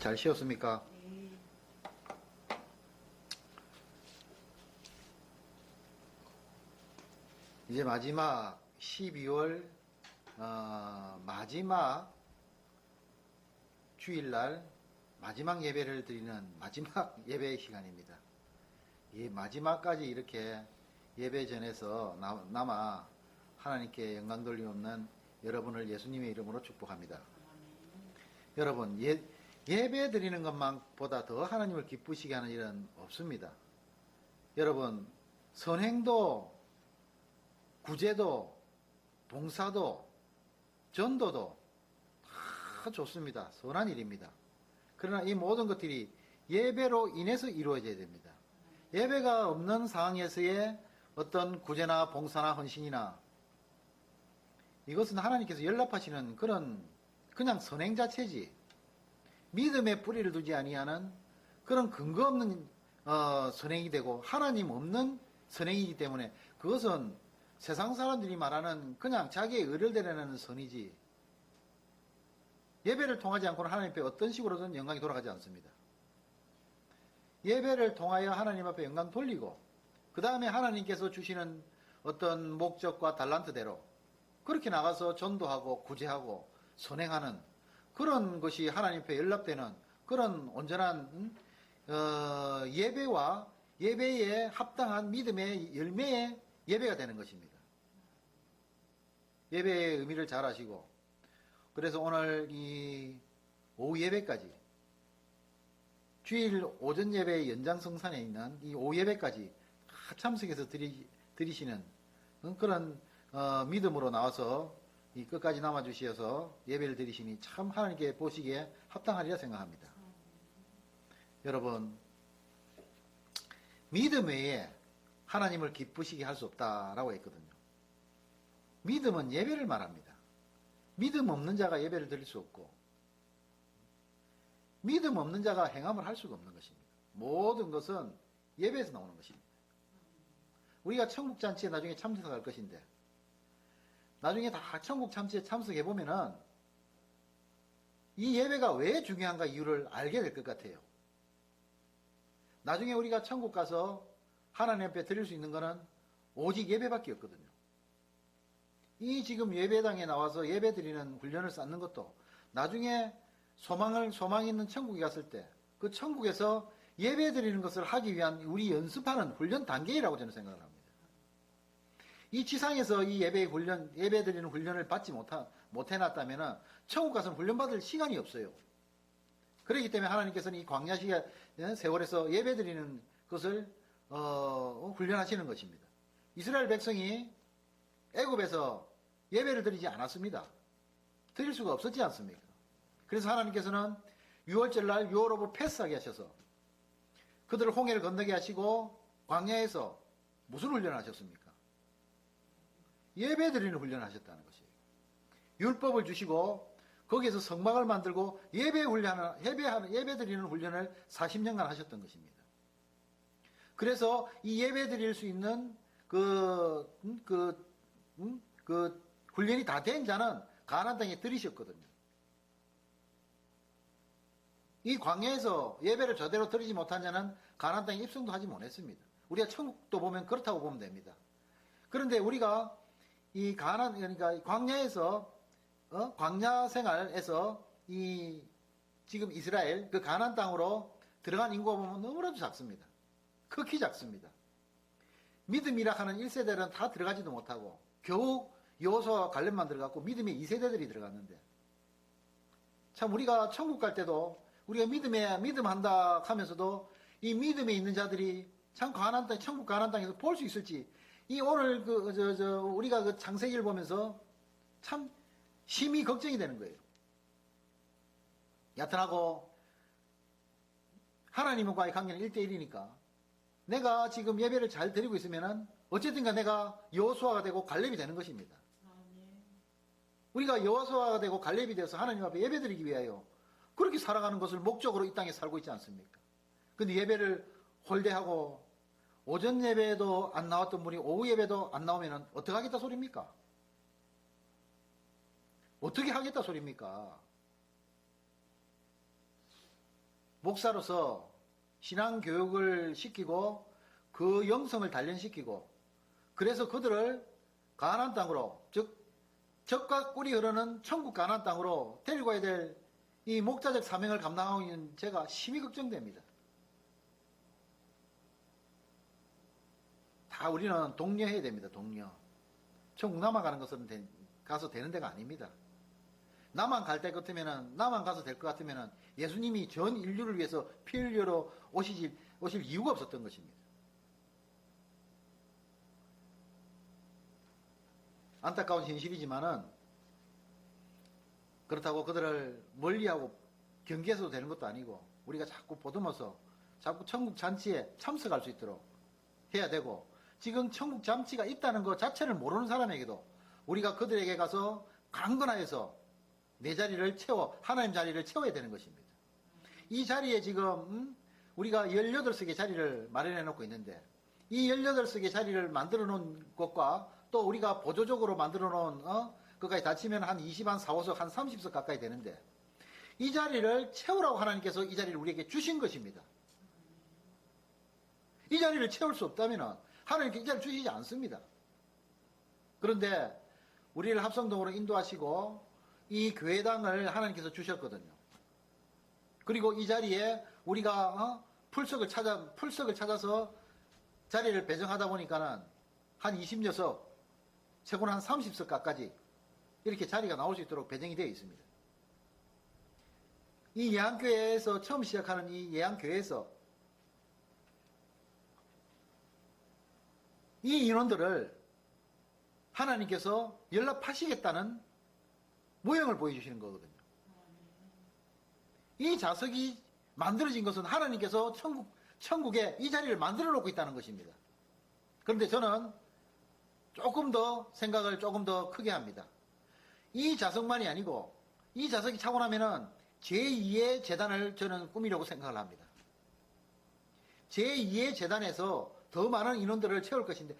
잘 쉬었습니까? 이제 마지막 12월 마지막 주일날 마지막 예배를 드리는 마지막 예배의 시간입니다. 이 마지막까지 이렇게 예배 전에서 남아 하나님께 영광 돌림없는 여러분을 예수님의 이름으로 축복합니다. 여러분, 예배 드리는 것만보다 더 하나님을 기쁘시게 하는 일은 없습니다. 여러분, 선행도 구제도 봉사도 전도도 다 좋습니다. 선한 일입니다. 그러나 이 모든 것들이 예배로 인해서 이루어져야 됩니다. 예배가 없는 상황에서의 어떤 구제나 봉사나 헌신이나 이것은 하나님께서 연락하시는 그냥 선행 자체지, 믿음의 뿌리를 두지 아니하는 그런 근거 없는 선행이 되고 하나님 없는 선행이기 때문에 그것은 세상 사람들이 말하는 그냥 자기의 의를 드러내는 선이지, 예배를 통하지 않고는 하나님 앞에 어떤 식으로든 영광이 돌아가지 않습니다. 예배를 통하여 하나님 앞에 영광 돌리고 그 다음에 하나님께서 주시는 어떤 목적과 달란트대로 그렇게 나가서 전도하고 구제하고 선행하는 그런 것이 하나님 앞에 연락되는 그런 온전한 예배와 예배에 합당한 믿음의 열매의 예배가 되는 것입니다. 예배의 의미를 잘 아시고, 그래서 오늘 이 오후 예배까지, 주일 오전 예배 연장성산에 있는 이 오후 예배까지 다 참석해서 드리시는 그런 믿음으로 나와서 이 끝까지 남아주시어서 예배를 드리시니 참 하나님께 보시기에 합당하리라 생각합니다. 여러분, 믿음 외에 하나님을 기쁘시게 할 수 없다라고 했거든요. 믿음은 예배를 말합니다. 믿음 없는 자가 예배를 드릴 수 없고, 믿음 없는 자가 행함을 할 수가 없는 것입니다. 모든 것은 예배에서 나오는 것입니다. 우리가 천국잔치에 나중에 참석할 것인데, 나중에 다 천국잔치에 참석해보면은 이 예배가 왜 중요한가 이유를 알게 될 것 같아요. 나중에 우리가 천국 가서 하나님 앞에 드릴 수 있는 것은 오직 예배밖에 없거든요. 이 지금 예배당에 나와서 예배 드리는 훈련을 쌓는 것도 나중에 소망 있는 천국에 갔을 때 그 천국에서 예배 드리는 것을 하기 위한 우리 연습하는 훈련 단계라고 저는 생각을 합니다. 이 지상에서 이 예배 드리는 훈련을 받지 못해놨다면 천국 가서는 훈련받을 시간이 없어요. 그렇기 때문에 하나님께서는 이 광야 시간 세월에서 예배 드리는 것을 훈련하시는 것입니다. 이스라엘 백성이 애굽에서 예배를 드리지 않았습니다. 드릴 수가 없었지 않습니까? 그래서 하나님께서는 6월절날 6월 오브 패스하게 하셔서 그들을 홍해를 건너게 하시고 광야에서 무슨 훈련을 하셨습니까? 예배 드리는 훈련을 하셨다는 것이에요. 율법을 주시고 거기에서 성막을 만들고 예배 드리는 훈련을 40년간 하셨던 것입니다. 그래서 이 예배 드릴 수 있는 그 훈련이 다 된 자는 가나안 땅에 들이셨거든요. 이 광야에서 예배를 제대로 드리지 못한 자는 가나안 땅에 입성도 하지 못했습니다. 우리가 천국도 보면 그렇다고 보면 됩니다. 그런데 우리가 이 그러니까 광야에서 광야 생활에서 이 지금 이스라엘 그 가나안 땅으로 들어간 인구가 보면 너무나도 작습니다. 극히 작습니다. 믿음이라 하는 1세대는 다 들어가지도 못하고 겨우 여호수아와 갈렙만 들어갔고 믿음의 2세대들이 들어갔는데, 참 우리가 천국 갈 때도 우리가 믿음한다 하면서도 이 믿음에 있는 자들이 참 가나안 땅, 천국 가나안 땅에서 볼 수 있을지, 이 오늘 우리가 그 창세기를 보면서 참 심히 걱정이 되는 거예요. 얕은하고 하나님과의 관계는 1대1이니까 내가 지금 예배를 잘 드리고 있으면은 어쨌든가 내가 여호수아가 되고 갈렙이 되는 것입니다. 우리가 여호수아가 되고 갈렙이 되어서 하나님 앞에 예배 드리기 위하여 그렇게 살아가는 것을 목적으로 이 땅에 살고 있지 않습니까? 근데 예배를 홀대하고 오전 예배에도 안 나왔던 분이 오후 예배도 안 나오면 어떻게 하겠다 소리입니까? 어떻게 하겠다 소리입니까? 목사로서 신앙 교육을 시키고 그 영성을 단련시키고 그래서 그들을 가나안 땅으로 즉 젖과 꿀이 흐르는 천국 가나안 땅으로 데리고 가야 될 이 목자적 사명을 감당하고 있는 제가 심히 걱정됩니다. 다 우리는 독려해야 됩니다. 독려. 천국 남아가는 것은 가서 되는 데가 아닙니다. 남한 갈 때 같으면은 남한 가서 될 것 같으면은 예수님이 전 인류를 위해서 피 흘리러 오실 이유가 없었던 것입니다. 안타까운 현실이지만은 그렇다고 그들을 멀리하고 경계해서도 되는 것도 아니고 우리가 자꾸 보듬어서 자꾸 천국 잔치에 참석할 수 있도록 해야 되고 지금 천국 잔치가 있다는 것 자체를 모르는 사람에게도 우리가 그들에게 가서 강건하여서 내 자리를 채워 하나님 자리를 채워야 되는 것입니다. 이 자리에 지금 우리가 18석의 자리를 마련해 놓고 있는데 이 18석의 자리를 만들어 놓은 것과 또 우리가 보조적으로 만들어 놓은 그까지 다 치면 한 20, 한 4, 5석, 한 30석 가까이 되는데 이 자리를 채우라고 하나님께서 이 자리를 우리에게 주신 것입니다. 이 자리를 채울 수 없다면 하나님께 이 자리를 주시지 않습니다. 그런데 우리를 합성동으로 인도하시고 이 교회당을 하나님께서 주셨거든요. 그리고 이 자리에 우리가 풀석을 찾아서 자리를 배정하다 보니까는 한 20녀석, 최고는 한 30석 가까이 이렇게 자리가 나올 수 있도록 배정이 되어 있습니다. 이 예안교회에서 처음 시작하는 이 예안교회에서 이 인원들을 하나님께서 연락하시겠다는 모형을 보여주시는 거거든요. 이 좌석이 만들어진 것은 하나님께서 천국에 이 자리를 만들어 놓고 있다는 것입니다. 그런데 저는 조금 더 생각을 조금 더 크게 합니다. 이 좌석만이 아니고 이 좌석이 차고 나면은 제2의 재단을 저는 꾸미려고 생각을 합니다. 제2의 재단에서 더 많은 인원들을 채울 것인데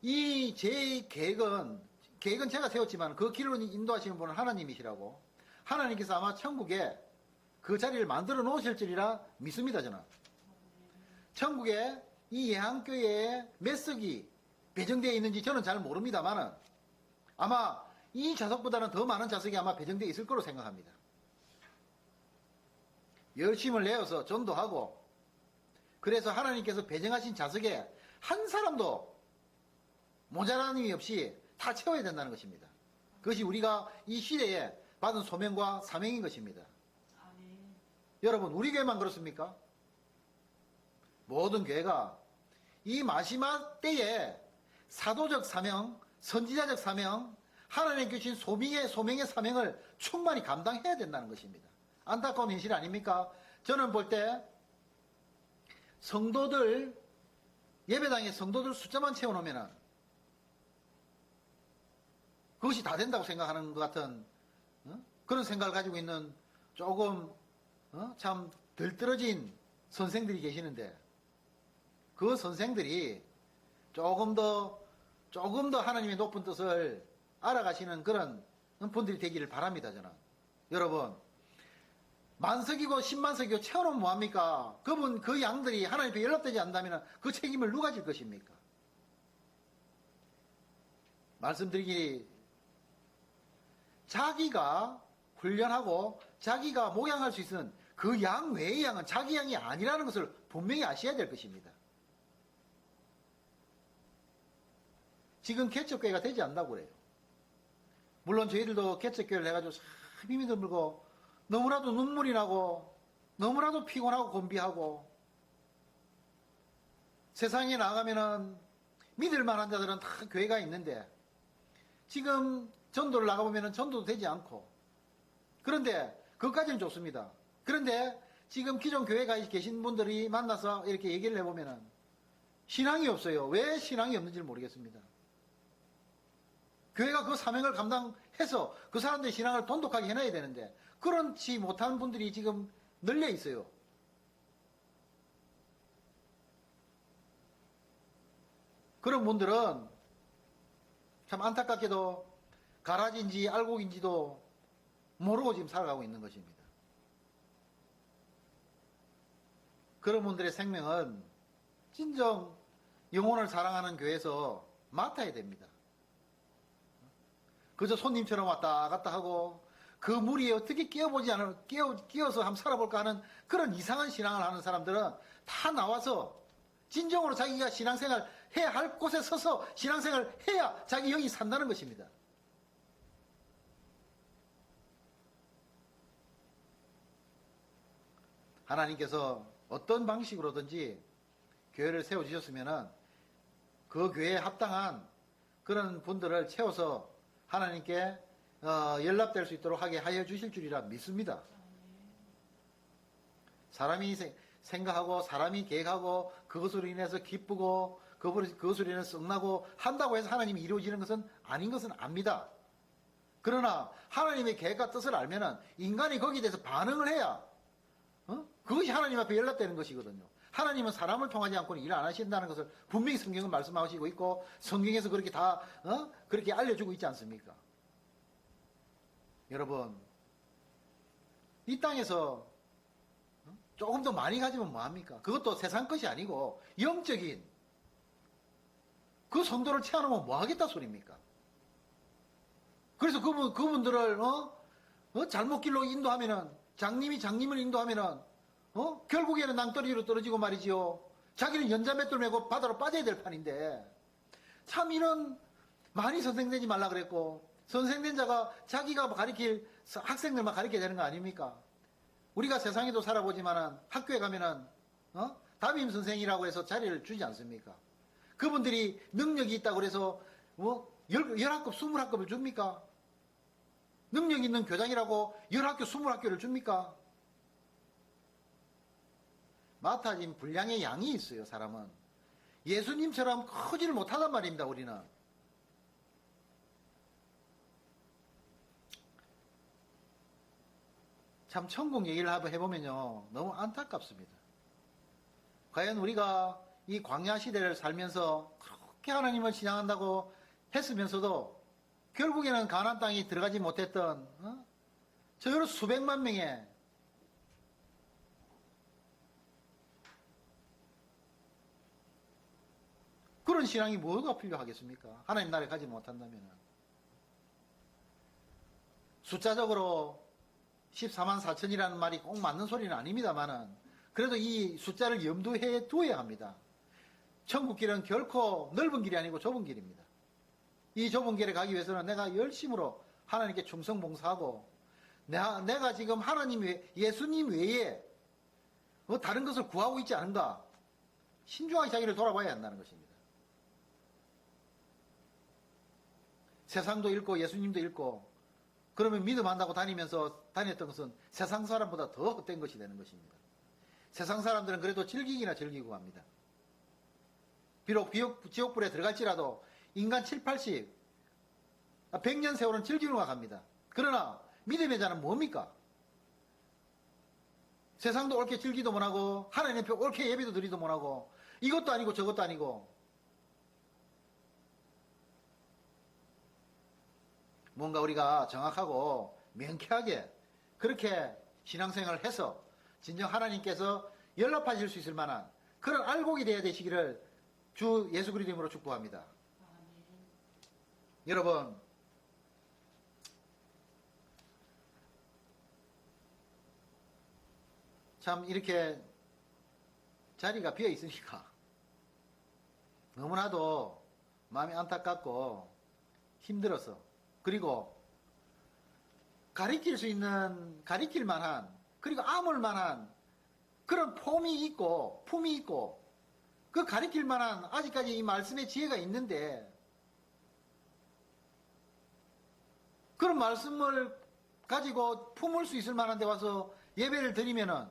이 제 계획은 제가 세웠지만 그 길을 인도하시는 분은 하나님이시라고 하나님께서 아마 천국에 그 자리를 만들어 놓으실 줄이라 믿습니다. 저는 천국에 이 예한교회에 몇 석이 배정되어 있는지 저는 잘 모릅니다만은 아마 이 좌석보다는 더 많은 좌석이 아마 배정되어 있을 거로 생각합니다. 열심을 내어서 전도하고 그래서 하나님께서 배정하신 좌석에 한 사람도 모자람이 없이 다 채워야 된다는 것입니다. 그것이 우리가 이 시대에 받은 소명과 사명인 것입니다. 여러분 우리 교회만 그렇습니까? 모든 교회가 이 마지막 때에 사도적 사명, 선지자적 사명, 하나님 주신 소명의 사명을 충만히 감당해야 된다는 것입니다. 안타까운 현실 아닙니까? 저는 볼 때 성도들 예배당에 성도들 숫자만 채워놓으면 그것이 다 된다고 생각하는 것 같은 그런 생각을 가지고 있는 조금 참 덜 떨어진 선생들이 계시는데 그 선생들이 조금 더 하나님의 높은 뜻을 알아가시는 그런 분들이 되기를 바랍니다. 저는 여러분 만석이고 10만석이고 채워놓으면 뭐합니까? 그 양들이 하나님 앞에 연락되지 않는다면 그 책임을 누가 질 것입니까? 말씀드리기 자기가 훈련하고 자기가 목양할 수 있는 그 양 외의 양은 자기 양이 아니라는 것을 분명히 아셔야 될 것입니다. 지금 개척교회가 되지 않는다고 그래요. 물론 저희들도 개척교회를 해가지고 참 힘이 들고 너무나도 눈물이 나고 너무나도 피곤하고 곤비하고 세상에 나가면은 믿을 만한 자들은 다 교회가 있는데 지금 전도를 나가보면은 전도도 되지 않고 그런데 그것까지는 좋습니다. 그런데 지금 기존 교회가 계신 분들이 만나서 이렇게 얘기를 해보면은 신앙이 없어요. 왜 신앙이 없는지 모르겠습니다. 교회가 그 사명을 감당해서 그 사람들의 신앙을 돈독하게 해놔야 되는데 그렇지 못한 분들이 지금 널려 있어요. 그런 분들은 참 안타깝게도 가라지인지 알곡인지도 모르고 지금 살아가고 있는 것입니다. 그런 분들의 생명은 진정 영혼을 사랑하는 교회에서 맡아야 됩니다. 그저 손님처럼 왔다 갔다 하고 그 무리에 어떻게 끼어서 한번 살아볼까 하는 그런 이상한 신앙을 하는 사람들은 다 나와서 진정으로 자기가 신앙생활 해야 할 곳에 서서 신앙생활 해야 자기 영이 산다는 것입니다. 하나님께서 어떤 방식으로든지 교회를 세워주셨으면 그 교회에 합당한 그런 분들을 채워서 하나님께 연락될 수 있도록 하게 하여 주실 줄이라 믿습니다. 사람이 생각하고 사람이 계획하고 그것으로 인해서 기쁘고 그것으로 인해서 썩나고 한다고 해서 하나님이 이루어지는 것은 아닌 것은 압니다. 그러나 하나님의 계획과 뜻을 알면은 인간이 거기에 대해서 반응을 해야 그것이 하나님 앞에 연락되는 것이거든요. 하나님은 사람을 통하지 않고는 일 안 하신다는 것을 분명히 성경은 말씀하시고 있고 성경에서 그렇게 다 그렇게 알려주고 있지 않습니까? 여러분, 이 땅에서 조금 더 많이 가지면 뭐합니까? 그것도 세상 것이 아니고 영적인 그 성도를 채워놓으면 뭐하겠다 소리입니까? 그래서 그분들을 잘못 길로 인도하면은 장님을 인도하면은 결국에는 낭떠러지로 떨어지고 말이지요. 자기는 연자맷돌 메고 바다로 빠져야 될 판인데 참 이런 많이 선생되지 말라 그랬고 선생된 자가 자기가 가르칠 학생들만 가르쳐야 되는 거 아닙니까? 우리가 세상에도 살아보지만은 학교에 가면은 담임 선생이라고 해서 자리를 주지 않습니까? 그분들이 능력이 있다고 해서 10학급, 20학급을 줍니까? 능력 있는 교장이라고 10학교, 20학교를 줍니까? 맡아진 분량의 양이 있어요, 사람은. 예수님처럼 크지를 못하단 말입니다, 우리는. 참 천국 얘기를 한번 해보면요, 너무 안타깝습니다. 과연 우리가 이 광야 시대를 살면서 그렇게 하나님을 신앙한다고 했으면서도 결국에는 가나안 땅에 들어가지 못했던 저 여러 수백만 명의 그런 신앙이 뭐가 필요하겠습니까? 하나님 나라에 가지 못한다면. 숫자적으로 14만 4천이라는 말이 꼭 맞는 소리는 아닙니다만은 그래도 이 숫자를 염두해 두어야 합니다. 천국길은 결코 넓은 길이 아니고 좁은 길입니다. 이 좁은 길에 가기 위해서는 내가 열심으로 하나님께 충성 봉사하고 내가 지금 예수님 외에 다른 것을 구하고 있지 않은가 신중하게 자기를 돌아봐야 한다는 것입니다. 세상도 잃고 예수님도 잃고 그러면 믿음한다고 다녔던 것은 세상 사람보다 더 헛된 것이 되는 것입니다. 세상 사람들은 그래도 즐기기나 즐기고 합니다. 비록 지옥불에 들어갈지라도 인간 7, 80, 100년 세월은 즐기고 갑니다. 그러나 믿음의 자는 뭡니까? 세상도 옳게 즐기도 못하고 하나님 앞에 옳게 예배도 드리도 못하고 이것도 아니고 저것도 아니고 뭔가 우리가 정확하고 명쾌하게 그렇게 신앙생활을 해서 진정 하나님께서 연락하실 수 있을 만한 그런 알곡이 되어야 되시기를 주 예수 그리스도 이름으로 축복합니다. 여러분, 참 이렇게 자리가 비어 있으니까 너무나도 마음이 안타깝고 힘들어서 그리고 가리킬 만한 그리고 아물 만한 그런 품이 있고 그 가리킬 만한 아직까지 이 말씀의 지혜가 있는데 그런 말씀을 가지고 품을 수 있을 만한 데 와서 예배를 드리면은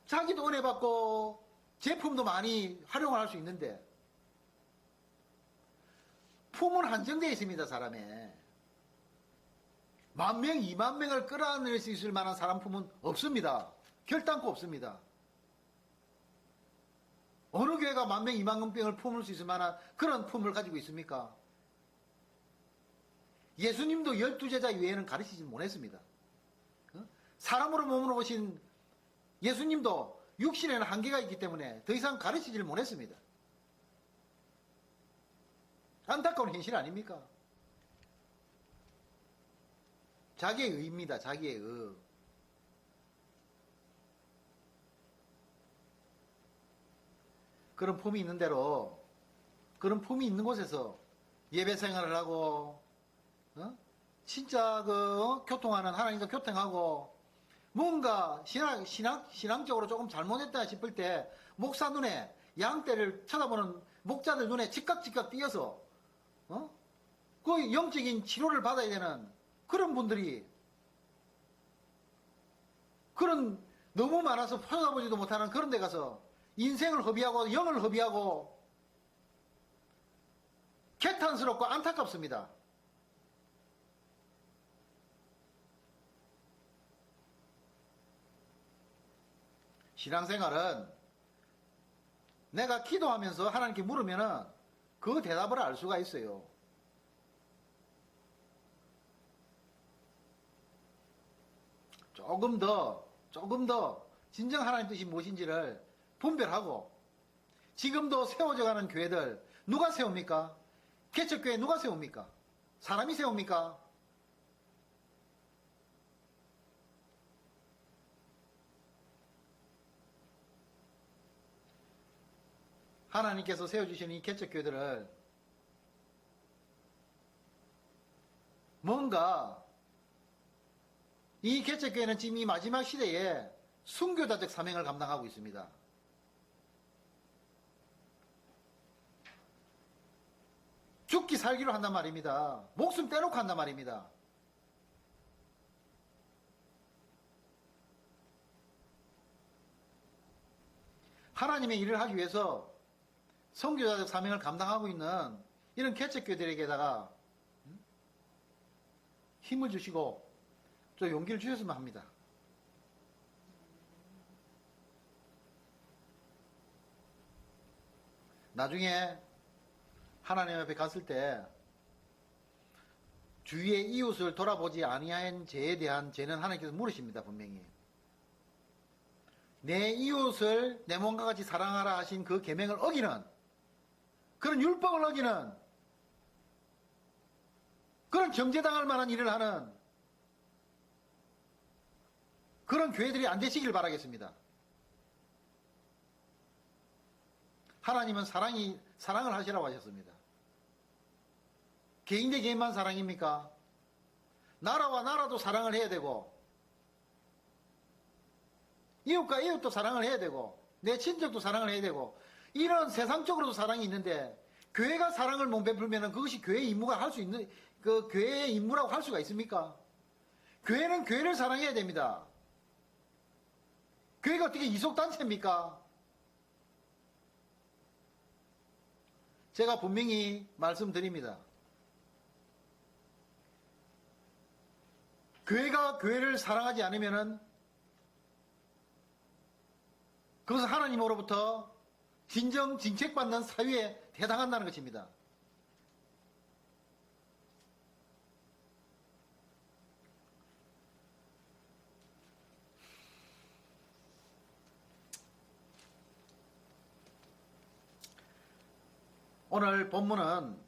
자기도 은혜 받고 제품도 많이 활용을 할 수 있는데 품은 한정되어 있습니다. 사람에 10,000명, 20,000명을 끌어안을 수 있을 만한 사람 품은 없습니다. 결단코 없습니다. 어느 교회가 10,000명, 20,000명을 품을 수 있을 만한 그런 품을 가지고 있습니까? 예수님도 12제자 이외에는 가르치지 못했습니다. 사람으로 몸으로 오신 예수님도 육신에는 한계가 있기 때문에 더 이상 가르치지를 못했습니다. 안타까운 현실 아닙니까? 자기의 의입니다. 자기의 의. 그런 품이 있는 대로, 그런 품이 있는 곳에서 예배 생활을 하고, 진짜 교통하는, 하나님과 교통하고, 뭔가 신앙적으로 조금 잘못했다 싶을 때, 목사 눈에, 양떼를 쳐다보는 목자들 눈에 즉각 띄어서, 그 영적인 치료를 받아야 되는 그런 분들이, 그런 너무 많아서 쳐다보지도 못하는 그런 데 가서 인생을 허비하고 영을 허비하고 개탄스럽고 안타깝습니다. 신앙생활은 내가 기도하면서 하나님께 물으면은 그 대답을 알 수가 있어요. 조금 더 진정 하나님 뜻이 무엇인지를 분별하고, 지금도 세워져 가는 교회들 누가 세웁니까? 개척교회 누가 세웁니까? 사람이 세웁니까? 하나님께서 세워주신 이 개척교회들을 뭔가 이 개척교회는 지금 이 마지막 시대에 순교자적 사명을 감당하고 있습니다. 죽기 살기로 한단 말입니다. 목숨 떼놓고 한단 말입니다. 하나님의 일을 하기 위해서 선교자적 사명을 감당하고 있는 이런 개척교회들에게다가 힘을 주시고 또 용기를 주셨으면 합니다. 나중에 하나님 앞에 갔을 때 주위의 이웃을 돌아보지 아니한 죄에 대한 죄는 하나님께서 물으십니다. 분명히. 내 이웃을 내 몸과 같이 사랑하라 하신 그 계명을 어기는, 그런 율법을 어기는, 그런 정죄당할 만한 일을 하는 그런 교회들이 안 되시길 바라겠습니다. 하나님은 사랑을 하시라고 하셨습니다. 개인 대 개인만 사랑입니까? 나라와 나라도 사랑을 해야 되고, 이웃과 이웃도 사랑을 해야 되고, 내 친척도 사랑을 해야 되고, 이런 세상적으로도 사랑이 있는데, 교회가 사랑을 못 베풀면 그것이 교회의 임무가 할 수 있는, 그 교회의 임무라고 할 수가 있습니까? 교회는 교회를 사랑해야 됩니다. 교회가 어떻게 이속단체입니까? 제가 분명히 말씀드립니다. 교회가 교회를 사랑하지 않으면은 그것은 하나님으로부터 진정 징책받는 사유에 해당한다는 것입니다. 오늘 본문은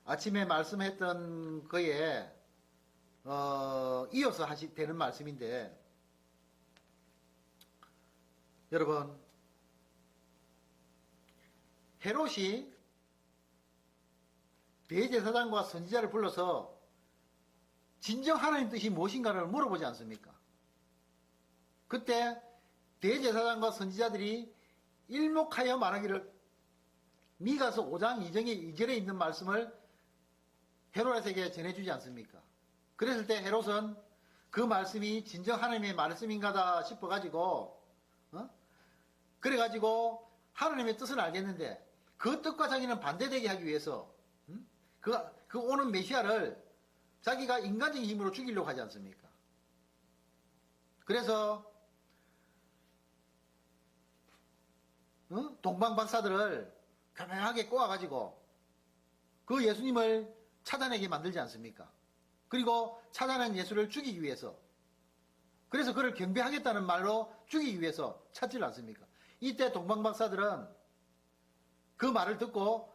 아침에 말씀했던 거에 이어서 되는 말씀인데, 여러분, 헤롯이 대제사장과 선지자를 불러서 진정 하나님 뜻이 무엇인가를 물어보지 않습니까? 그때 대제사장과 선지자들이 일목하여 말하기를, 미가서 5장 2절에 있는 말씀을 헤롯에게 전해주지 않습니까? 그랬을 때 헤롯은 그 말씀이 진정 하나님의 말씀인가다 싶어가지고, 그래가지고 하나님의 뜻은 알겠는데 그 뜻과 자기는 반대되게 하기 위해서 그 오는 메시아를 자기가 인간적인 힘으로 죽이려고 하지 않습니까? 그래서 동방 박사들을 교묘하게 꼬아가지고 그 예수님을 찾아내게 만들지 않습니까? 그리고 찾아낸 예수를 죽이기 위해서 그래서 그를 경배하겠다는 말로 죽이기 위해서 찾지 않습니까? 이때 동방박사들은 그 말을 듣고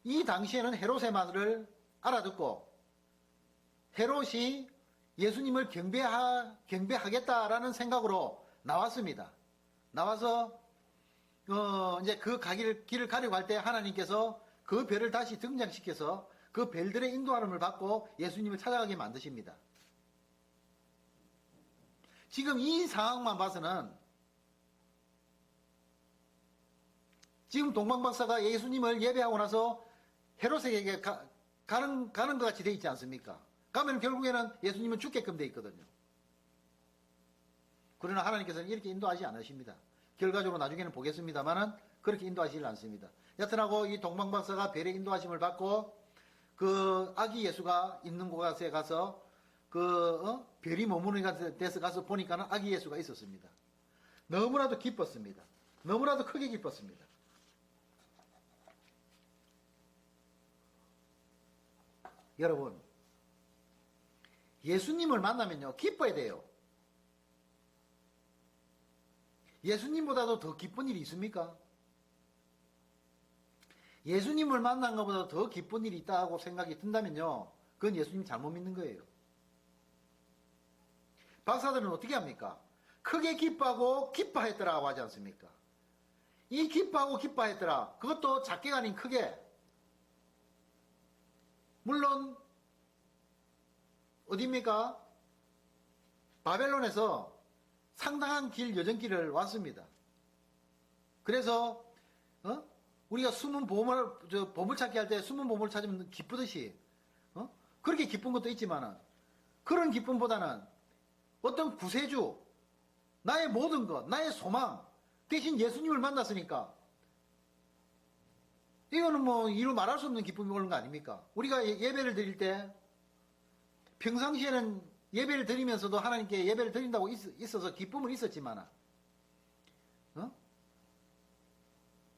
이 당시에는 헤롯의 말을 알아듣고 헤롯이 예수님을 경배하겠다라는 생각으로 나왔습니다. 나와서 이제 그 길을 가려고 할 때 하나님께서 그 별을 다시 등장시켜서 그 별들의 인도하심을 받고 예수님을 찾아가게 만드십니다. 지금 이 상황만 봐서는 지금 동방박사가 예수님을 예배하고 나서 헤롯에게 가는 것 같이 돼 있지 않습니까? 가면 결국에는 예수님은 죽게끔 돼 있거든요. 그러나 하나님께서는 이렇게 인도하지 않으십니다. 결과적으로 나중에는 보겠습니다만은 그렇게 인도하시지 않습니다. 여튼하고 이 동방박사가 별의 인도하심을 받고 그 아기 예수가 있는 곳에 가서 별이 머무는 데서 가서 보니까는 아기 예수가 있었습니다. 너무나도 기뻤습니다. 너무나도 크게 기뻤습니다. 여러분, 예수님을 만나면요, 기뻐야 돼요. 예수님보다도 더 기쁜 일이 있습니까? 예수님을 만난 것보다 더 기쁜 일이 있다고 생각이 든다면요, 그건 예수님 잘못 믿는 거예요. 박사들은 어떻게 합니까? 크게 기뻐하고 기뻐했더라고 하지 않습니까? 이 기뻐하고 기뻐했더라, 그것도 작게가 아닌 크게. 물론 어디입니까? 바벨론에서 상당한 여정길을 왔습니다. 그래서 우리가 숨은 보물찾기 할 때 숨은 보물 찾으면 기쁘듯이 그렇게 기쁜 것도 있지만은 그런 기쁨보다는 어떤 구세주, 나의 모든 것, 나의 소망 대신 예수님을 만났으니까 이거는 뭐 이루 말할 수 없는 기쁨이 오는 거 아닙니까? 우리가 예배를 드릴 때 평상시에는 예배를 드리면서도 하나님께 예배를 드린다고 있어서 기쁨은 있었지만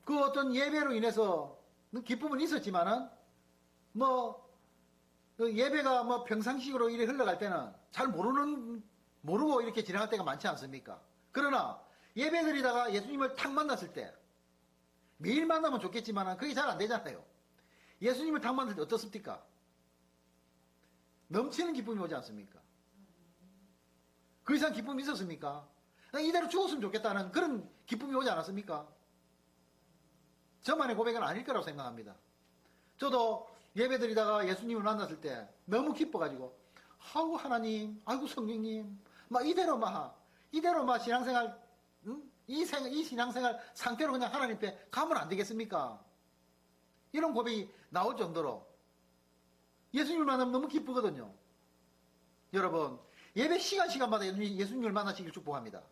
그 어떤 예배로 인해서 기쁨은 있었지만은 예배가 평상식으로 이렇게 흘러갈 때는 잘 모르고 이렇게 지나갈 때가 많지 않습니까? 그러나 예배 드리다가 예수님을 탁 만났을 때 매일 만나면 좋겠지만 그게 잘 안 되잖아요. 예수님을 탁 만났을 때 어떻습니까? 넘치는 기쁨이 오지 않습니까? 그 이상 기쁨이 있었습니까? 이대로 죽었으면 좋겠다는 그런 기쁨이 오지 않았습니까? 저만의 고백은 아닐 거라고 생각합니다. 저도 예배 드리다가 예수님을 만났을 때 너무 기뻐가지고 아이고 하나님, 아이고 성령님, 이대로 신앙생활, 이 신앙생활 상태로 그냥 하나님 앞에 가면 안 되겠습니까? 이런 고백이 나올 정도로 예수님을 만나면 너무 기쁘거든요. 여러분, 예배 시간마다 예수님을 만나시길 축복합니다.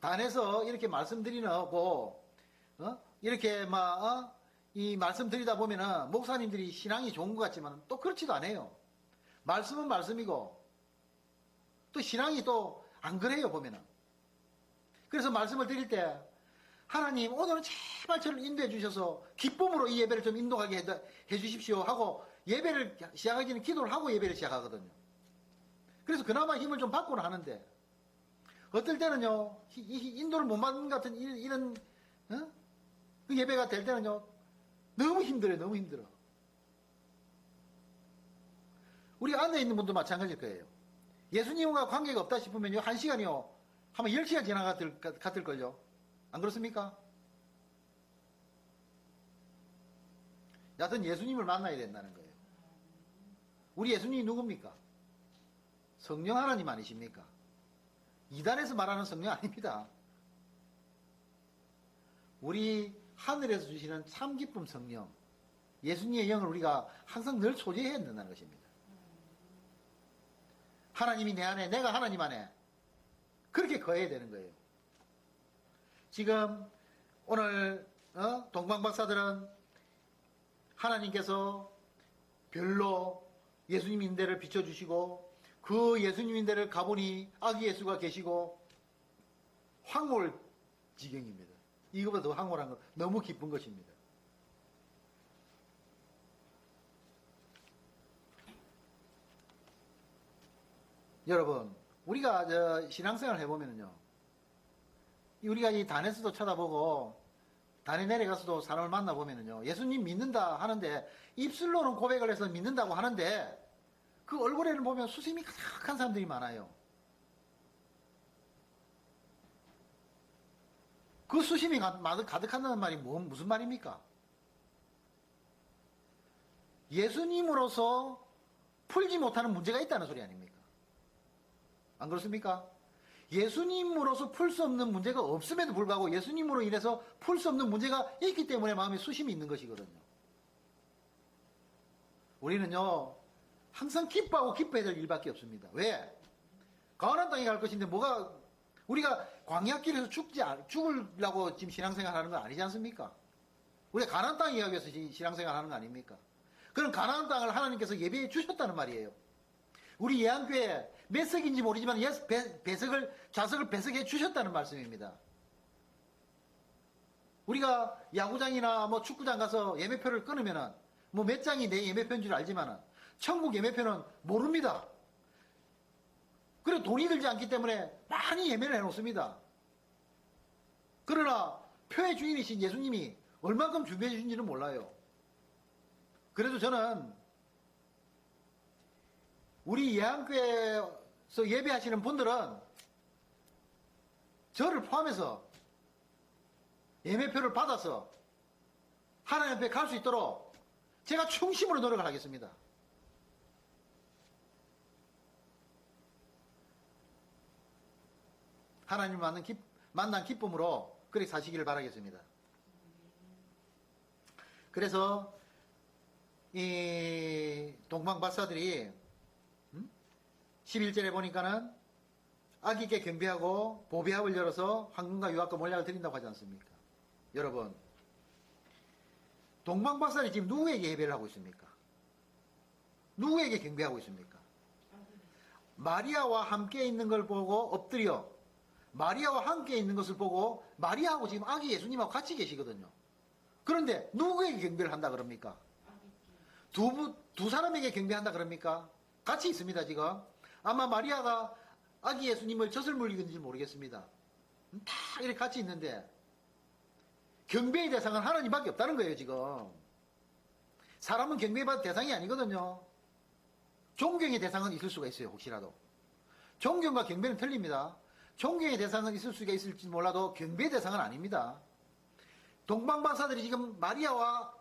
단에서 이렇게 말씀드리고 이렇게 이 말씀드리다 보면은 목사님들이 신앙이 좋은 것 같지만 또 그렇지도 않아요. 말씀은 말씀이고 또 신앙이 또 안 그래요 보면은. 그래서 말씀을 드릴 때 하나님 오늘은 제발 저를 인도해 주셔서 기쁨으로 이 예배를 좀 인도하게 해 주십시오 하고 예배를 시작하기 전에 기도를 하고 예배를 시작하거든요. 그래서 그나마 힘을 좀 받고는 하는데 어떨 때는요 인도를 못 받는 것 같은 이런 그 예배가 될 때는요 너무 힘들어요. 너무 힘들어. 우리 안에 있는 분도 마찬가지일 거예요. 예수님과 관계가 없다 싶으면요 1시간이요 한번 10시간 지나갔을걸요. 안 그렇습니까? 여하튼 예수님을 만나야 된다는 거예요. 우리 예수님이 누굽니까? 성령 하나님 아니십니까? 이단에서 말하는 성령 아닙니다. 우리 하늘에서 주시는 참 기쁨 성령, 예수님의 영을 우리가 항상 늘 소지해야 된다는 것입니다. 하나님이 내 안에, 내가 하나님 안에 그렇게 거해야 되는 거예요. 지금 오늘 동방박사들은 하나님께서 별로 예수님 인대를 비춰주시고 그 예수님 인대를 가보니 아기 예수가 계시고 황홀 지경입니다. 이거보다 더 황홀한 건 너무 기쁜 것입니다. 여러분, 우리가 신앙생활 해보면요. 우리가 이 단에서도 쳐다보고, 단에 내려가서도 사람을 만나보면요. 예수님 믿는다 하는데, 입술로는 고백을 해서 믿는다고 하는데, 그 얼굴에는 보면 수심이 가득한 사람들이 많아요. 그 수심이 가득한다는 말이 무슨 말입니까? 예수님으로서 풀지 못하는 문제가 있다는 소리 아닙니까? 안 그렇습니까? 예수님으로서 풀 수 없는 문제가 없음에도 불구하고 예수님으로 인해서 풀 수 없는 문제가 있기 때문에 마음에 수심이 있는 것이거든요. 우리는요, 항상 기뻐하고 기뻐해야 될 일밖에 없습니다. 왜? 가나안 땅에 갈 것인데 우리가 광야길에서 죽으려고 지금 신앙생활 하는 거 아니지 않습니까? 우리가 가나안 땅에 가기 위해서 신앙생활 하는 거 아닙니까? 그럼 가나안 땅을 하나님께서 예배해 주셨다는 말이에요. 우리 예한교회 몇 석인지 모르지만 좌석을 배석해 주셨다는 말씀입니다. 우리가 야구장이나 축구장 가서 예매표를 끊으면은 몇 장이 내 예매표인 줄 알지만은 천국 예매표는 모릅니다. 그리고 돈이 들지 않기 때문에 많이 예매를 해놓습니다. 그러나 표의 주인이신 예수님이 얼만큼 준비해 주신지는 몰라요. 그래도 저는 우리 예한교회에서 예배하시는 분들은 저를 포함해서 예매표를 받아서 하나님 앞에 갈 수 있도록 제가 충심으로 노력을 하겠습니다. 하나님 만난 기쁨으로 그렇게 사시기를 바라겠습니다. 그래서 이 동방박사들이 11절에 보니까는 아기께 경배하고 보배합을 열어서 황금과 유황과 몰약을 드린다고 하지 않습니까? 여러분, 동방박사들이 지금 누구에게 예배를 하고 있습니까? 누구에게 경배하고 있습니까? 마리아와 함께 있는 걸 보고 엎드려 마리아와 함께 있는 것을 보고 마리아하고 지금 아기 예수님하고 같이 계시거든요. 그런데 누구에게 경배를 한다 그럽니까? 두 사람에게 경배한다 그럽니까? 같이 있습니다. 지금 아마 마리아가 아기 예수님을 젖을 물리는지 모르겠습니다. 다 이렇게 같이 있는데 경배의 대상은 하나님밖에 없다는 거예요. 지금 사람은 경배받을 대상이 아니거든요. 존경의 대상은 있을 수가 있어요. 혹시라도 존경과 경배는 틀립니다. 존경의 대상은 있을 수가 있을지 몰라도 경배의 대상은 아닙니다. 동방박사들이 지금 마리아와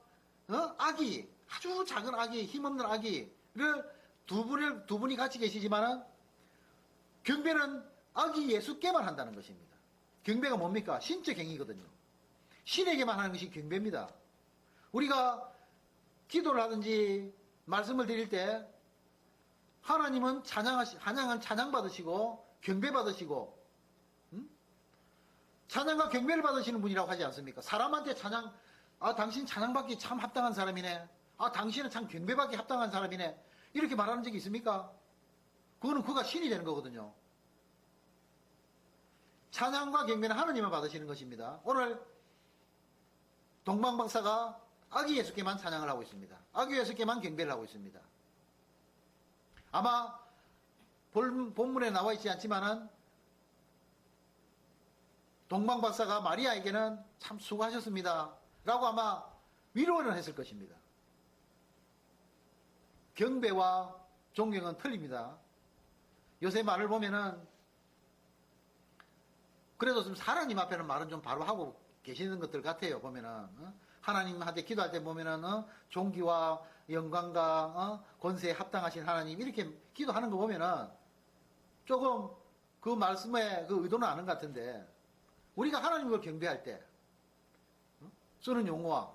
아기, 아주 작은 아기, 힘없는 아기를 두 분이 같이 계시지만은 경배는 아기 예수께만 한다는 것입니다. 경배가 뭡니까? 신적 행위거든요. 신에게만 하는 것이 경배입니다. 우리가 기도를 하든지 말씀을 드릴 때 하나님은 찬양 받으시고 경배 받으시고 찬양과 경배를 받으시는 분이라고 하지 않습니까? 사람한테 당신 찬양받기 참 합당한 사람이네. 당신은 참 경배받기 합당한 사람이네. 이렇게 말하는 적이 있습니까? 그거는 그가 신이 되는 거거든요. 찬양과 경배는 하나님만 받으시는 것입니다. 오늘 동방박사가 아기 예수께만 찬양을 하고 있습니다. 아기 예수께만 경배를 하고 있습니다. 아마 본문에 나와 있지 않지만은 동방박사가 마리아에게는 참 수고하셨습니다 라고 아마 위로는 했을 것입니다. 경배와 존경은 틀립니다. 요새 말을 보면은 그래도 좀 하나님 앞에는 말은 좀 바로 하고 계시는 것들 같아요. 보면은 하나님한테 기도할 때 보면은 존귀와 영광과 권세에 합당하신 하나님 이렇게 기도하는 거 보면은 조금 그 말씀의 그 의도는 아는 것 같은데 우리가 하나님을 경배할 때 쓰는 용어와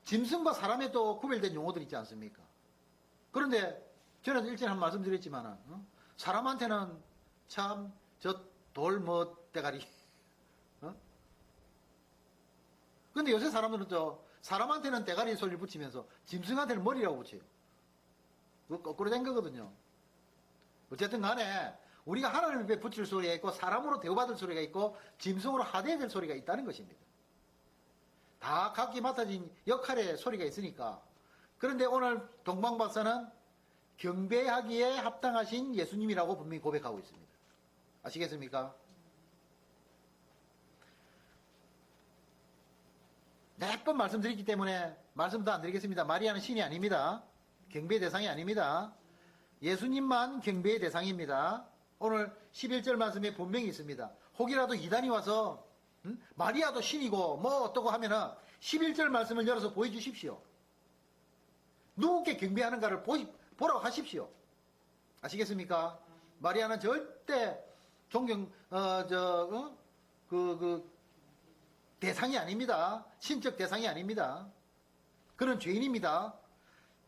짐승과 사람에 또 구별된 용어들 있지 않습니까? 그런데 저는 일전에 한 말씀 드렸지만 사람한테는 참 저 돌머대가리 근데 요새 사람들은 사람한테는 대가리 소리를 붙이면서 짐승한테는 머리라고 붙여요. 그거 거꾸로 된 거거든요. 어쨌든 간에 우리가 하나님 앞에 붙일 소리가 있고 사람으로 대우받을 소리가 있고 짐승으로 하대해야 될 소리가 있다는 것입니다. 다 각기 맡아진 역할의 소리가 있으니까. 그런데 오늘 동방박사는 경배하기에 합당하신 예수님이라고 분명히 고백하고 있습니다. 아시겠습니까? 몇 번 말씀드렸기 때문에 말씀도 안 드리겠습니다. 마리아는 신이 아닙니다. 경배의 대상이 아닙니다. 예수님만 경배의 대상입니다. 오늘 11절 말씀에 분명히 있습니다. 혹이라도 이단이 와서 마리아도 신이고 뭐 어떠고 하면은 11절 말씀을 열어서 보여주십시오. 누구께 경배하는가를 보라고 하십시오. 아시겠습니까? 마리아는 절대 대상이 아닙니다. 신적 대상이 아닙니다. 그는 죄인입니다.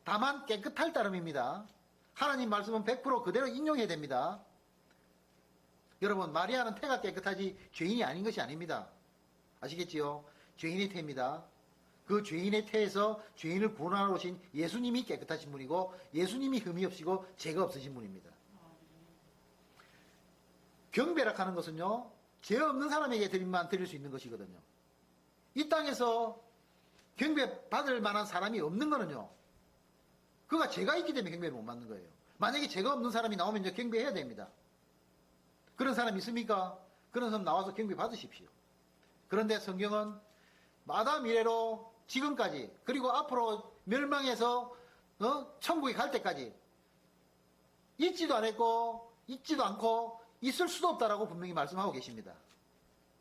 다만 깨끗할 따름입니다. 하나님 말씀은 100% 그대로 인용해야 됩니다. 여러분, 마리아는 태가 깨끗하지 죄인이 아닌 것이 아닙니다. 아시겠지요? 죄인의 태입니다. 그 죄인의 태에서 죄인을 구원하러 오신 예수님이 깨끗하신 분이고 예수님이 흠이 없이고 죄가 없으신 분입니다. 경배라 하는 것은요, 죄 없는 사람에게 드림만 드릴 수 있는 것이거든요. 이 땅에서 경배 받을 만한 사람이 없는 거는요, 그가 죄가 있기 때문에 경배를 못 받는 거예요. 만약에 죄가 없는 사람이 나오면 이제 경배해야 됩니다. 그런 사람 있습니까? 그런 사람 나와서 경배 받으십시오. 그런데 성경은 마다 미래로 지금까지 그리고 앞으로 멸망해서 천국에 갈 때까지 있지도 않았고 있지도 않고 있을 수도 없다라고 분명히 말씀하고 계십니다.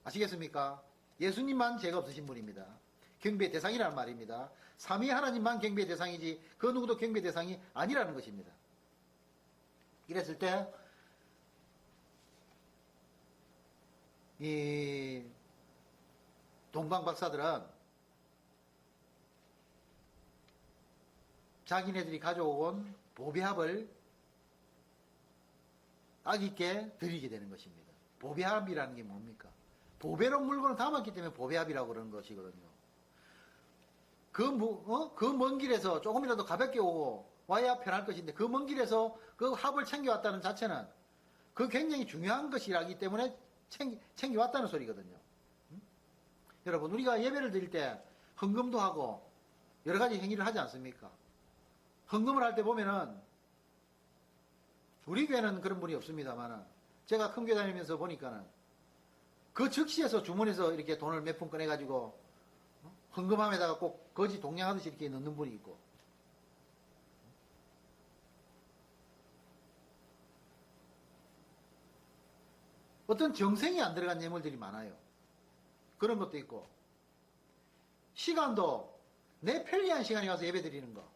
아시겠습니까? 예수님만 죄가 없으신 분입니다. 경배의 대상이라는 말입니다. 삼위 하나님만 경배의 대상이지 그 누구도 경배의 대상이 아니라는 것입니다. 이랬을 때 이 동방 박사들은 자기네들이 가져온 보배합을 아기께 드리게 되는 것입니다. 보배합이라는 게 뭡니까? 보배로 물건을 담았기 때문에 보배합이라고 그러는 것이거든요. 그 먼 길에서 조금이라도 가볍게 오고 와야 편할 것인데 그 먼 길에서 그 합을 챙겨왔다는 자체는 그 굉장히 중요한 것이라기 때문에 챙겨왔다는 소리거든요. 여러분, 우리가 예배를 드릴 때 헌금도 하고 여러 가지 행위를 하지 않습니까? 헌금을 할 때 보면은 우리 교회는 그런 분이 없습니다만 제가 큰 교회 다니면서 보니까는 그 즉시에서 주문해서 이렇게 돈을 몇 푼 꺼내가지고 헌금함에다가 꼭 거지 동냥하듯이 이렇게 넣는 분이 있고, 어떤 정성이 안 들어간 예물들이 많아요. 그런 것도 있고, 시간도 내 편리한 시간에 가서 예배 드리는 거.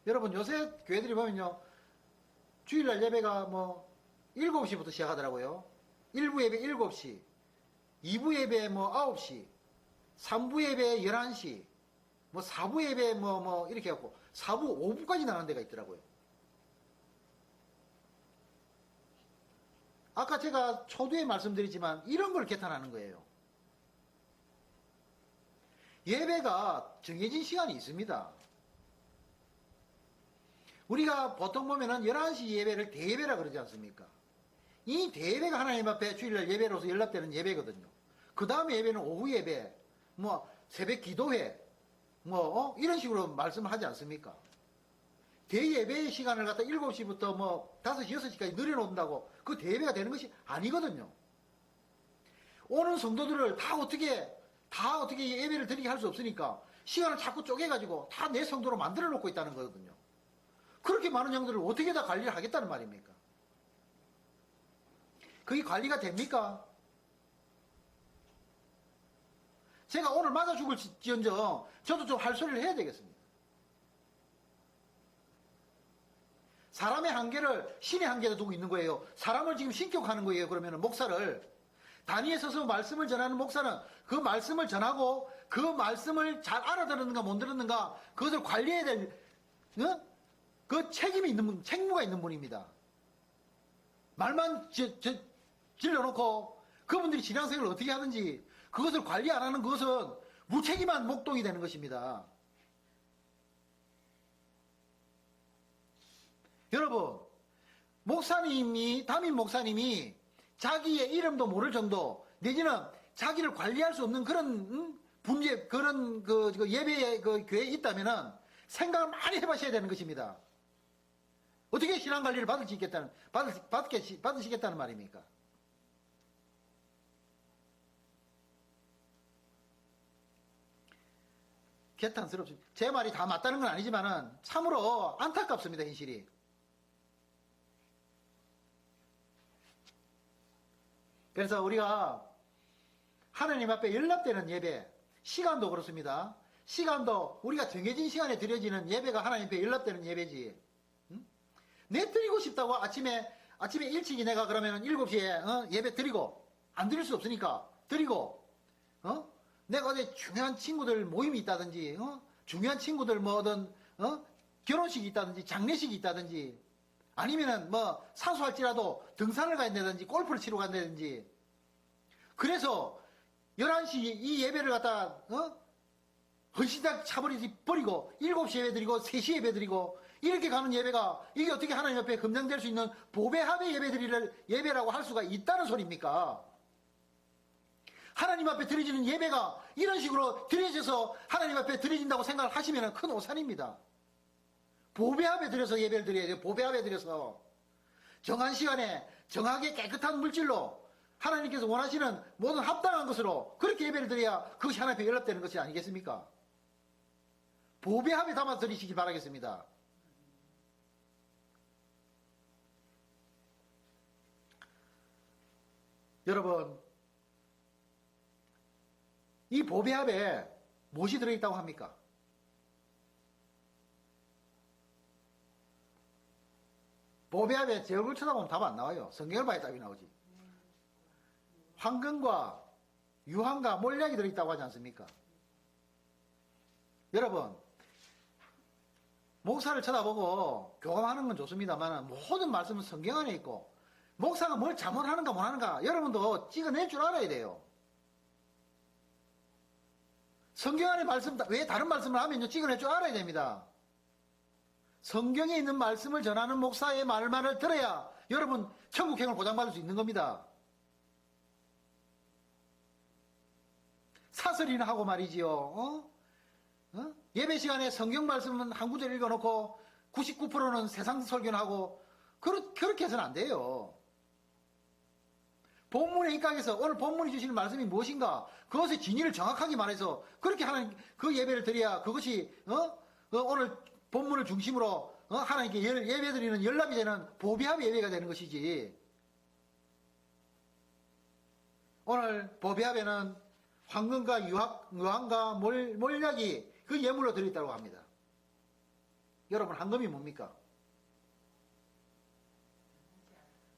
여러분, 요새 교회들이 보면요, 주일날 예배가 뭐 7시부터 시작하더라고요. 1부 예배 7시, 2부 예배 뭐 9시, 3부 예배 11시, 뭐 4부 예배 뭐 이렇게 해갖고 4부 5부까지 나가는 데가 있더라고요. 아까 제가 초두에 말씀드렸지만 이런 걸 개탄하는 거예요. 예배가 정해진 시간이 있습니다. 우리가 보통 보면은 11시 예배를 대예배라 그러지 않습니까? 이 대예배가 하나님 앞에 주일날 예배로서 연락되는 예배거든요. 그 다음에 예배는 오후 예배, 뭐 새벽 기도회, 뭐 이런 식으로 말씀을 하지 않습니까? 대예배의 시간을 갖다 7시부터 뭐 5시, 6시까지 늘려놓는다고 그 대예배가 되는 것이 아니거든요. 오는 성도들을 다 어떻게 예배를 드리게 할 수 없으니까 시간을 자꾸 쪼개가지고 다 내 성도로 만들어 놓고 있다는 거거든요. 그렇게 많은 양들을 어떻게 다 관리를 하겠다는 말입니까? 그게 관리가 됩니까? 제가 오늘 맞아 죽을지언정 저도 좀 할 소리를 해야 되겠습니다. 사람의 한계를 신의 한계에 두고 있는 거예요. 사람을 지금 신격하는 거예요. 그러면 목사를 단위에 서서 말씀을 전하는 목사는 그 말씀을 전하고 그 말씀을 잘 알아들었는가 못 들었는가 그것을 관리해야 될 그 책임이 있는 분, 책무가 있는 분입니다. 말만 질러놓고 그분들이 신앙생활을 어떻게 하든지 그것을 관리 안 하는 그것은 무책임한 목동이 되는 것입니다. 여러분, 담임 목사님이 자기의 이름도 모를 정도 내지는 자기를 관리할 수 없는 그런 분제 그런 예배의 그 교회에 있다면은 생각을 많이 해보셔야 되는 것입니다. 어떻게 신앙관리를 받으시겠다는 말입니까? 개탄스럽습니다. 제 말이 다 맞다는 건 아니지만은 참으로 안타깝습니다, 현실이. 그래서 우리가 하나님 앞에 연락되는 예배, 시간도 그렇습니다. 시간도 우리가 정해진 시간에 드려지는 예배가 하나님 앞에 연락되는 예배지. 응? 내 드리고 싶다고 아침에 일찍이 내가 그러면 7시에 예배 드리고 안 드릴 수 없으니까 드리고 내가 어제 중요한 친구들 모임이 있다든지 중요한 친구들 뭐든 결혼식이 있다든지 장례식이 있다든지 아니면은 뭐 사소할지라도 등산을 간다든지 골프를 치러 간다든지 그래서 11시 이 예배를 갖다 헌신작 버리고 7시 예배 드리고 3시 예배 드리고 이렇게 가는 예배가 이게 어떻게 하나님 옆에 금장될 수 있는 보배합의 예배라고 할 수가 있다는 소리입니까? 하나님 앞에 드려지는 예배가 이런 식으로 드려져서 하나님 앞에 드려진다고 생각을 하시면 큰 오산입니다. 보배합에 드려서 예배를 드려야 돼요. 보배합에 드려서 정한 시간에 정하게 깨끗한 물질로 하나님께서 원하시는 모든 합당한 것으로 그렇게 예배를 드려야 그것이 하나님 앞에 연락되는 것이 아니겠습니까? 보배합에 담아서 드리시기 바라겠습니다. 여러분, 이 보배합에 무엇이 들어있다고 합니까? 보배합에 제 얼굴 쳐다보면 답 안 나와요. 성경을 봐야 답이 나오지. 황금과 유황과 몰약이 들어있다고 하지 않습니까? 여러분, 목사를 쳐다보고 교감하는 건 좋습니다만 모든 말씀은 성경 안에 있고 목사가 뭘 잘못하는가 못하는가 여러분도 찍어낼 줄 알아야 돼요. 성경 안에 말씀 왜 다른 말씀을 하면요 찍어낼 줄 알아야 됩니다. 성경에 있는 말씀을 전하는 목사의 말만을 들어야 여러분 천국행을 보장받을 수 있는 겁니다. 사설이나 하고 말이지요. 예배 시간에 성경 말씀은 한 구절 읽어놓고 99%는 세상 설교나 하고 그렇게 해서는 안 돼요. 본문에 입각해서 오늘 본문이 주시는 말씀이 무엇인가 그것의 진위를 정확하게 말해서 그렇게 하는 그 예배를 드려야 그것이 오늘 본문을 중심으로 하나님께 예배드리는 연락이 되는 보배합의 예배가 되는 것이지. 오늘 보배합에는 황금과 유황과 몰약이 그 예물로 들어있다고 합니다. 여러분 황금이 뭡니까?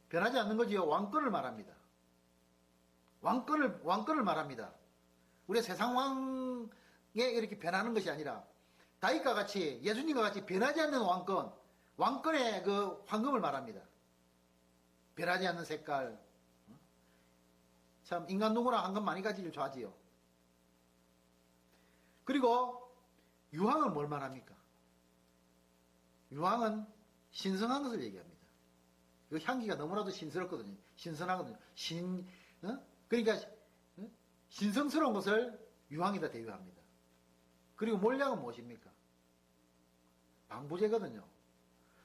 변하지 않는 거지요. 왕권을 말합니다. 왕권을 말합니다. 우리 세상 왕에 이렇게 변하는 것이 아니라 다윗과 같이 예수님과 같이 변하지 않는 왕권의 그 황금을 말합니다. 변하지 않는 색깔. 참 인간 누구나 황금 많이 가지길 좋아하지요. 그리고 유황은 뭘 말합니까? 유황은 신성한 것을 얘기합니다. 그 향기가 너무나도 신스럽거든요. 신선하거든요. 그러니까 신성스러운 것을 유황에다 대유합니다. 그리고 몰약은 무엇입니까? 방부제거든요.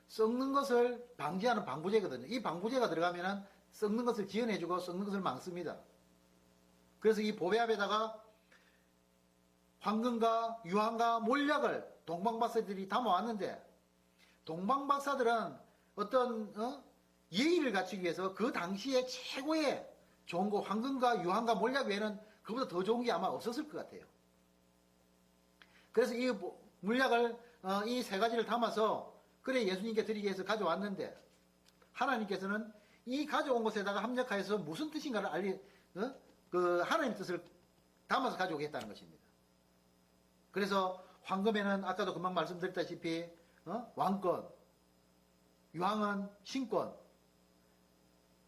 썩는 것을 방지하는 방부제거든요. 이 방부제가 들어가면 썩는 것을 지연해주고 썩는 것을 막습니다. 그래서 이 보배합에다가 황금과 유황과 몰약을 동방박사들이 담아왔는데 동방박사들은 어떤 예의를 갖추기 위해서 그 당시에 최고의 좋은 거 황금과 유황과 몰약 외에는 그보다 더 좋은 게 아마 없었을 것 같아요. 그래서 이 물약을 이 세 가지를 담아서 그래 예수님께 드리기 위해서 가져왔는데 하나님께서는 이 가져온 것에다가 합력하여서 무슨 뜻인가를 그 하나님의 뜻을 담아서 가져오겠다는 것입니다. 그래서 황금에는 아까도 금방 말씀드렸다시피 왕권, 유황은 신권,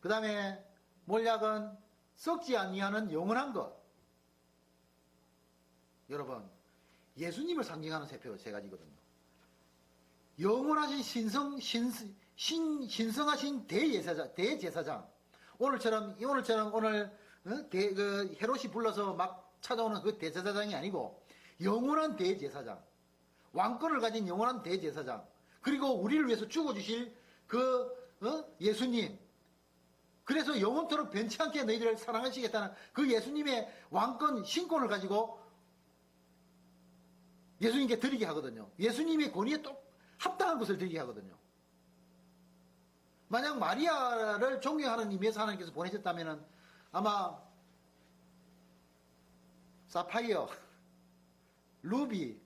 그 다음에 몰약은 썩지 아니하는 영원한 것. 여러분 예수님을 상징하는 세 가지거든요. 영원하신 신성하신 대제사장. 오늘처럼 오늘 그 헤롯이 불러서 막 찾아오는 그 대제사장이 아니고 영원한 대제사장. 왕권을 가진 영원한 대제사장. 그리고 우리를 위해서 죽어주실 예수님, 그래서 영원토록 변치 않게 너희들을 사랑하시겠다는 그 예수님의 왕권, 신권을 가지고 예수님께 드리게 하거든요. 예수님의 권위에 또 합당한 것을 드리게 하거든요. 만약 마리아를 존경하는 의미에서 하나님께서 보내셨다면 아마 사파이어, 루비,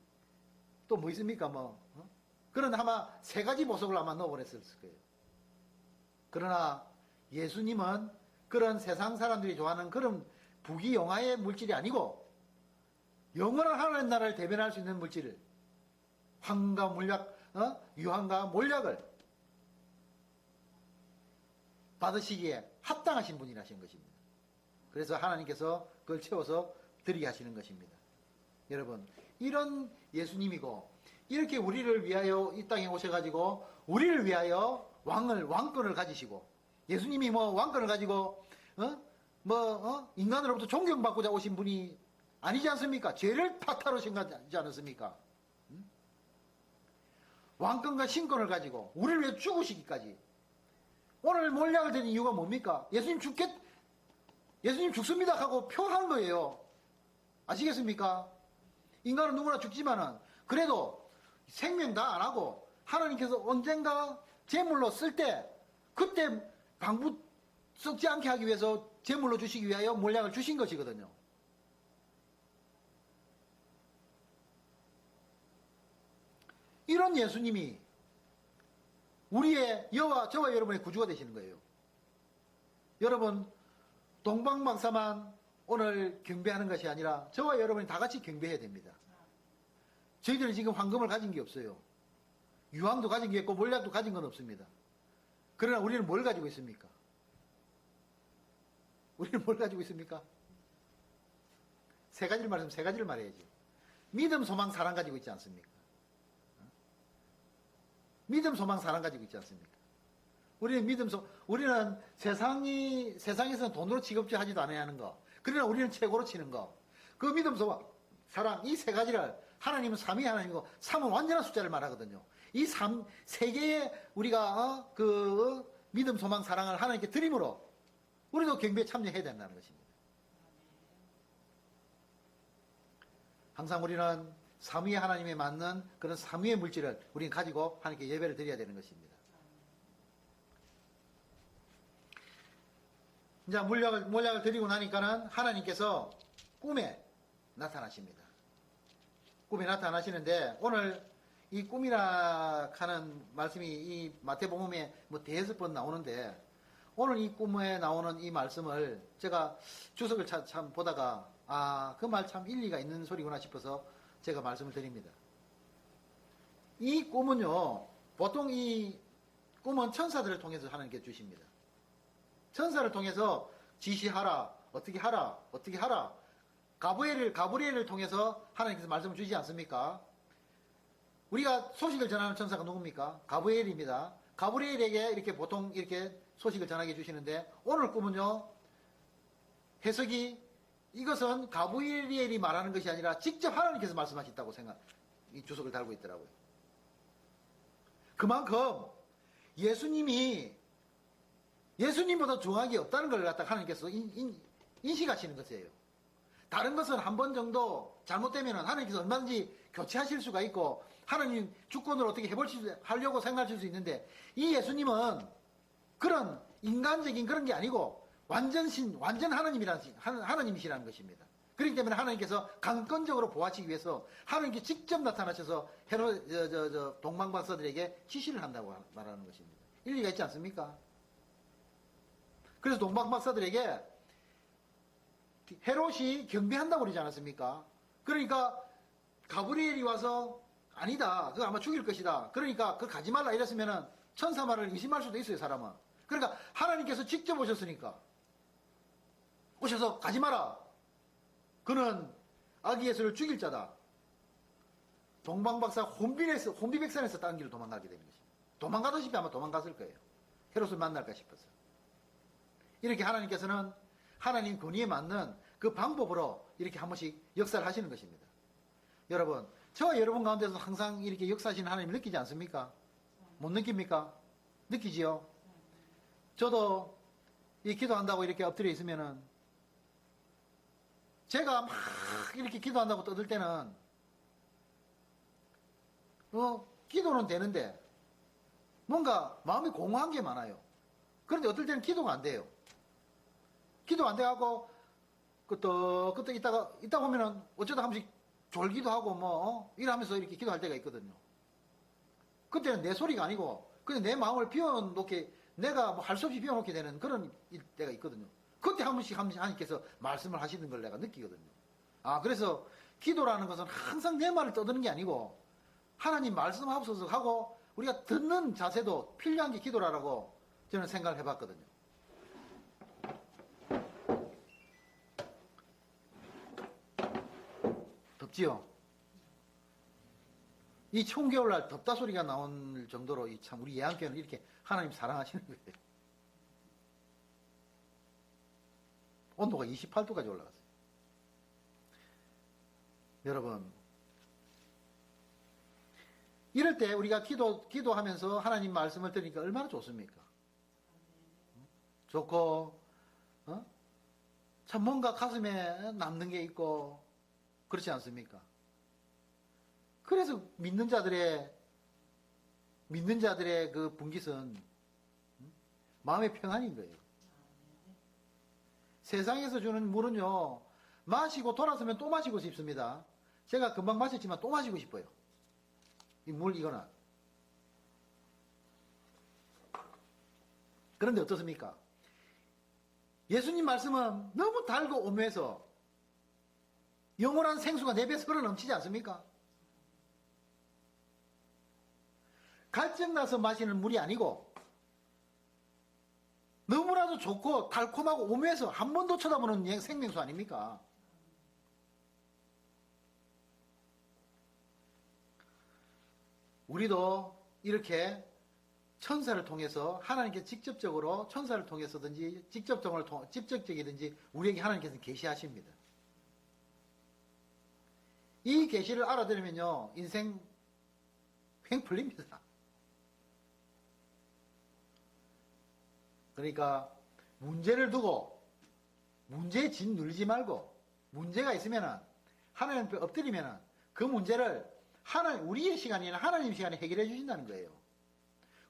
또 뭐 있습니까? 그런 아마 3가지 보석을 아마 넣어보냈을 거예요. 그러나 예수님은 그런 세상 사람들이 좋아하는 그런 부귀영화의 물질이 아니고 영원한 하나님 나라를 대변할 수 있는 물질을, 황과 몰약, 유황과 몰약을 받으시기에 합당하신 분이라신 것입니다. 그래서 하나님께서 그걸 채워서 드리게 하시는 것입니다. 여러분, 이런 예수님이고 이렇게 우리를 위하여 이 땅에 오셔가지고 우리를 위하여 왕권을 가지시고, 예수님이 왕권을 가지고 인간으로부터 존경받고자 오신 분이 아니지 않습니까? 죄를 탓하러 생각하지 않았습니까? 왕권과 신권을 가지고 우리를 위해 죽으시기까지. 오늘 몰약을 드린 이유가 뭡니까? 예수님 죽습니다 하고 표한 거예요. 아시겠습니까? 인간은 누구나 죽지만은 그래도 생명 다 안 하고 하나님께서 언젠가 제물로 쓸 때, 그때 방부 썩지 않게 하기 위해서 제물로 주시기 위하여 몰약을 주신 것이거든요. 이런 예수님이 우리의 저와 여러분의 구주가 되시는 거예요. 여러분, 동방박사만 오늘 경배하는 것이 아니라 저와 여러분이 다 같이 경배해야 됩니다. 저희들은 지금 황금을 가진 게 없어요. 유황도 가진 게 있고 몰약도 가진 건 없습니다. 그러나 우리는 뭘 가지고 있습니까? 우리는 뭘 가지고 있습니까? 3가지를 말하면 3가지를 말해야지. 믿음, 소망, 사랑 가지고 있지 않습니까? 믿음, 소망, 사랑 가지고 있지 않습니까? 우리는 세상에서는 돈으로 취급하지도 않아야 하는 거. 그러나 우리는 최고로 치는 거. 그 믿음, 소망, 사랑, 이 3가지를, 하나님은 3위 하나님이고 3은 완전한 숫자를 말하거든요. 이 3개의 우리가 믿음, 소망, 사랑을 하나님께 드림으로 우리도 경배에 참여해야 된다는 것입니다. 항상 우리는 3위의 하나님에 맞는 그런 3위의 물질을 우리는 가지고 하나님께 예배를 드려야 되는 것입니다. 이제 몰약을 드리고 나니까는 하나님께서 꿈에 나타나십니다. 꿈에 나타나시는데, 오늘 이 꿈이라 하는 말씀이 이 마태복음에 대여섯 번 나오는데, 오늘 이 꿈에 나오는 이 말씀을 제가 주석을 참 보다가 그 말 참 일리가 있는 소리구나 싶어서 제가 말씀을 드립니다. 이 꿈은요, 보통 이 꿈은 천사들을 통해서 하나님께 주십니다. 천사를 통해서 지시하라, 어떻게 하라, 어떻게 하라. 가브리엘을 통해서 하나님께서 말씀을 주지 않습니까? 우리가 소식을 전하는 천사가 누굽니까? 가브리엘입니다. 가브리엘에게 이렇게 보통 이렇게 소식을 전하게 주시는데, 오늘 꿈은요, 해석이 이것은 가브리엘이 말하는 것이 아니라 직접 하나님께서 말씀하셨다고 이 주석을 달고 있더라고요. 그만큼 예수님보다 중요한 게 없다는 걸 갖다가 하나님께서 인식하시는 것이에요. 다른 것은 한 번 정도 잘못되면 하나님께서 얼마든지 교체하실 수가 있고 하나님 주권으로 어떻게 하려고 생각하실 수 있는데, 이 예수님은 그런 인간적인 그런 게 아니고 완전 하나님이시라는 것입니다. 그렇기 때문에 하나님께서 강권적으로 보호하시기 위해서 하나님께 직접 나타나셔서 동방박사들에게 지시를 한다고 말하는 것입니다. 일리가 있지 않습니까? 그래서 동방박사들에게 헤롯이 경배한다고 그러지 않았습니까? 그러니까 가브리엘이 와서 아니다, 그거 아마 죽일 것이다, 그러니까 그거 가지 말라 이랬으면 천사 말을 의심할 수도 있어요, 사람은. 그러니까 하나님께서 직접 오셔서 가지 마라, 그는 아기 예수를 죽일 자다. 동방박사 혼비백산에서 다른 길로 도망가게 된 것입니다. 도망가다시피 아마 도망갔을 거예요. 헤롯을 만날까 싶어서. 이렇게 하나님께서는 하나님 권위에 맞는 그 방법으로 이렇게 한 번씩 역사를 하시는 것입니다. 여러분, 저와 여러분 가운데서 항상 이렇게 역사하시는 하나님을 느끼지 않습니까? 못 느낍니까? 느끼지요? 저도 이 기도한다고 이렇게 엎드려 있으면은 제가 막 이렇게 기도한다고 떠들 때는 기도는 되는데 뭔가 마음이 공허한 게 많아요. 그런데 어떨 때는 기도가 안 돼요. 기도 안 돼갖고 그때 있다 보면은 어쩌다 한 번씩 졸기도 하고 이러면서 이렇게 기도할 때가 있거든요. 그때는 내 소리가 아니고 그냥 내 마음을 비워놓게 내가 뭐 할 수 없이 비워놓게 되는 그런 때가 있거든요. 그때 한 번씩 하나님께서 말씀을 하시는 걸 내가 느끼거든요. 그래서 기도라는 것은 항상 내 말을 떠드는 게 아니고 하나님 말씀하옵소서 하고 우리가 듣는 자세도 필요한 게 기도라고 저는 생각을 해봤거든요. 덥지요? 이 총겨울날 덥다 소리가 나올 정도로 참 우리 예안교회는 이렇게 하나님 사랑하시는 거예요. 온도가 28도까지 올라갔어요. 여러분, 이럴 때 우리가 기도하면서 하나님 말씀을 들으니까 얼마나 좋습니까? 좋고, 참 뭔가 가슴에 남는 게 있고, 그렇지 않습니까? 그래서 믿는 자들의 그 분깃은 마음의 평안인 거예요. 세상에서 주는 물은요, 마시고 돌아서면 또 마시고 싶습니다. 제가 금방 마셨지만 또 마시고 싶어요. 이 물 이거나. 그런데 어떻습니까? 예수님 말씀은 너무 달고 오묘해서 영원한 생수가 내 배에 흘러 넘치지 않습니까? 갈증나서 마시는 물이 아니고 너무나도 좋고 달콤하고 오묘해서 한 번도 쳐다보는 생명수 아닙니까? 우리도 이렇게 천사를 통해서 하나님께 직접적으로 천사를 통해서든지 직접적이든지 우리에게 하나님께서 계시하십니다. 이 계시를 알아들으면요 인생 횡 풀립니다. 그러니까 문제를 두고 문제에 짓눌리지 말고 문제가 있으면은 하나님 앞에 엎드리면은 그 문제를 우리의 시간이 아니라 하나님 시간에 해결해 주신다는 거예요.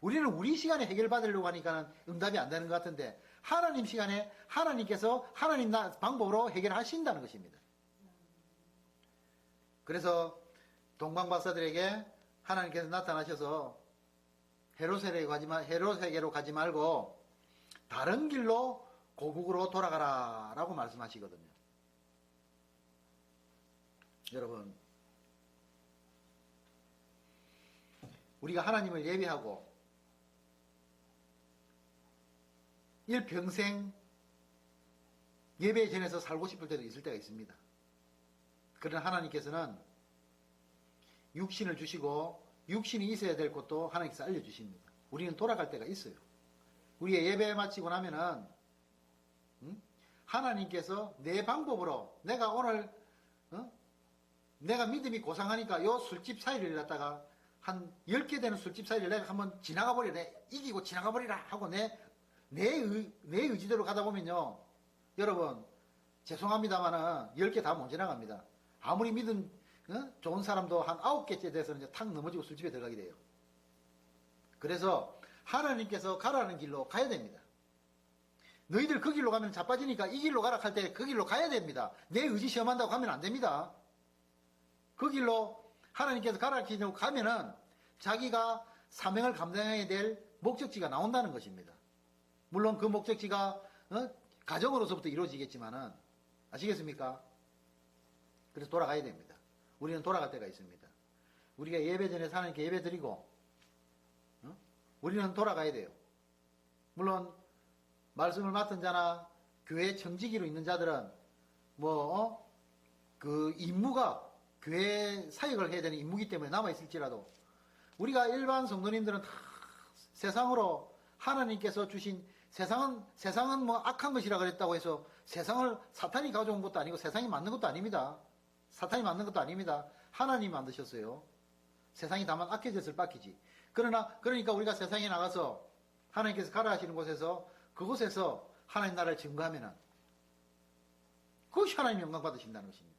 우리는 우리 시간에 해결받으려고 하니까는 응답이 안 되는 것 같은데 하나님 시간에 하나님께서 하나님 방법으로 해결하신다는 것입니다. 그래서 동방박사들에게 하나님께서 나타나셔서 헤롯에게로 가지 말고 다른 길로 고국으로 돌아가라 라고 말씀하시거든요. 여러분, 우리가 하나님을 예배하고 일평생 예배에 전해서 살고 싶을 때도 있을 때가 있습니다. 그러나 하나님께서는 육신을 주시고 육신이 있어야 될 것도 하나님께서 알려주십니다. 우리는 돌아갈 때가 있어요. 우리의 예배 마치고 나면은 하나님께서 내 방법으로 내가 오늘 내가 믿음이 고상하니까 요 술집 사이를 갖다가 한 10개 되는 술집 사이를 내가 한번 지나가 버리라. 이기고 지나가 버리라 하고 내 의지대로 가다 보면요. 여러분 죄송합니다만은 10개 다 못 지나갑니다. 아무리 믿음 좋은 사람도 한 9개째 돼서는 이제 탁 넘어지고 술집에 들어가게 돼요. 그래서 하나님께서 가라는 길로 가야 됩니다. 너희들 그 길로 가면 자빠지니까 이 길로 가라 할 때 그 길로 가야 됩니다. 내 의지 시험한다고 가면 안 됩니다. 그 길로 하나님께서 가라 길로 가면은 자기가 사명을 감당해야 될 목적지가 나온다는 것입니다. 물론 그 목적지가 가정으로서부터 이루어지겠지만은 아시겠습니까? 그래서 돌아가야 됩니다. 우리는 돌아갈 때가 있습니다. 우리가 예배 전에 하나님께 예배 드리고 우리는 돌아가야 돼요. 물론 말씀을 맡은 자나 교회 청지기로 있는 자들은 그 임무가 교회 사역을 해야 되는 임무이기 때문에 남아있을지라도 우리가 일반 성도님들은 다 세상으로 하나님께서 주신 세상은 뭐 악한 것이라 그랬다고 해서 세상을 사탄이 가져온 것도 아니고 세상이 만든 것도 아닙니다. 사탄이 만든 것도 아닙니다. 하나님이 만드셨어요. 세상이 다만 악해졌을 뿐이지. 그러니까 우리가 세상에 나가서 하나님께서 가라 하시는 곳에서 그곳에서 하나님 나라를 증거하면은 그것이 하나님 영광 받으신다는 것입니다.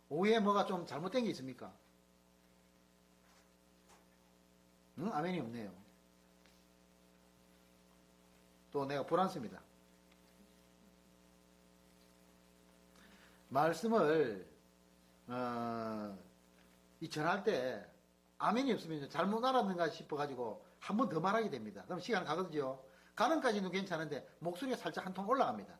오후에 뭐가 좀 잘못된 게 있습니까? 응? 아멘이 없네요. 또 내가 불안습니다. 말씀을 이 전할 때 아멘이 없으면 잘못 알았는가 싶어가지고 한 번 더 말하게 됩니다. 그럼 시간 가거든요. 가는까지는 괜찮은데 목소리가 살짝 한 톤 올라갑니다.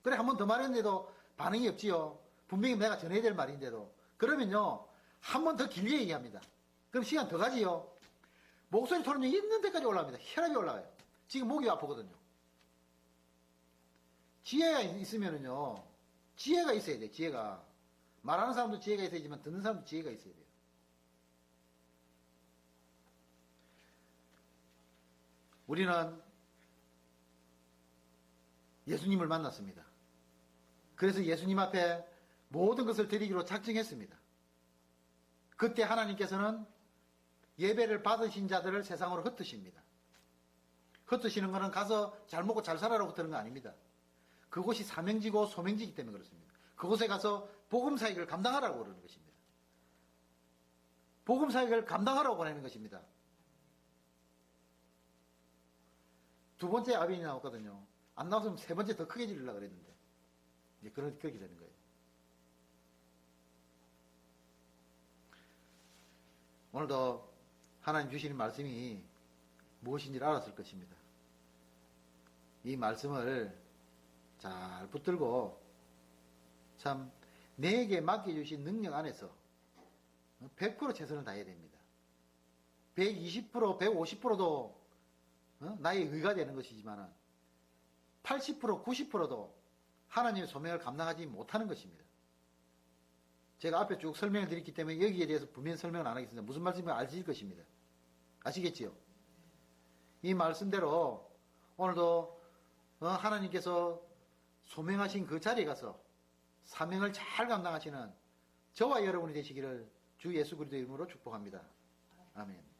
그래 한 번 더 말했는데도 반응이 없지요. 분명히 내가 전해야 될 말인데도. 그러면요 한 번 더 길게 얘기합니다. 그럼 시간 더 가지요. 목소리 톤이 있는 데까지 올라갑니다. 혈압이 올라가요. 지금 목이 아프거든요. 지혜가 있으면은요 지혜가 있어야 돼. 지혜가 말하는 사람도 지혜가 있어야지만 듣는 사람도 지혜가 있어야 돼요. 우리는 예수님을 만났습니다. 그래서 예수님 앞에 모든 것을 드리기로 작정했습니다. 그때 하나님께서는 예배를 받으신 자들을 세상으로 흩으십니다. 흩으시는 것은 가서 잘 먹고 잘 살아라고 흩는 거 아닙니다. 그곳이 사명지고 소명지이기 때문에 그렇습니다. 그곳에 가서 복음사역을 감당하라고 그러는 것입니다. 복음사역을 감당하라고 보내는 것입니다. 두 번째 아멘이 나왔거든요. 안 나왔으면 세 번째 더 크게 지르려고 그랬는데 이제 그렇게 되는 거예요. 오늘도 하나님 주시는 말씀이 무엇인지를 알았을 것입니다. 이 말씀을 잘 붙들고 참 내게 맡겨주신 능력 안에서 100% 최선을 다해야 됩니다. 120%, 150%도 나의 의가 되는 것이지만 80%, 90%도 하나님의 소명을 감당하지 못하는 것입니다. 제가 앞에 쭉 설명을 드렸기 때문에 여기에 대해서 분명히 설명을 안 하겠습니다. 무슨 말씀인지 아실 것입니다. 아시겠지요? 이 말씀대로 오늘도 하나님께서 소명하신 그 자리에 가서 사명을 잘 감당하시는 저와 여러분이 되시기를 주 예수 그리스도 이름으로 축복합니다. 아멘.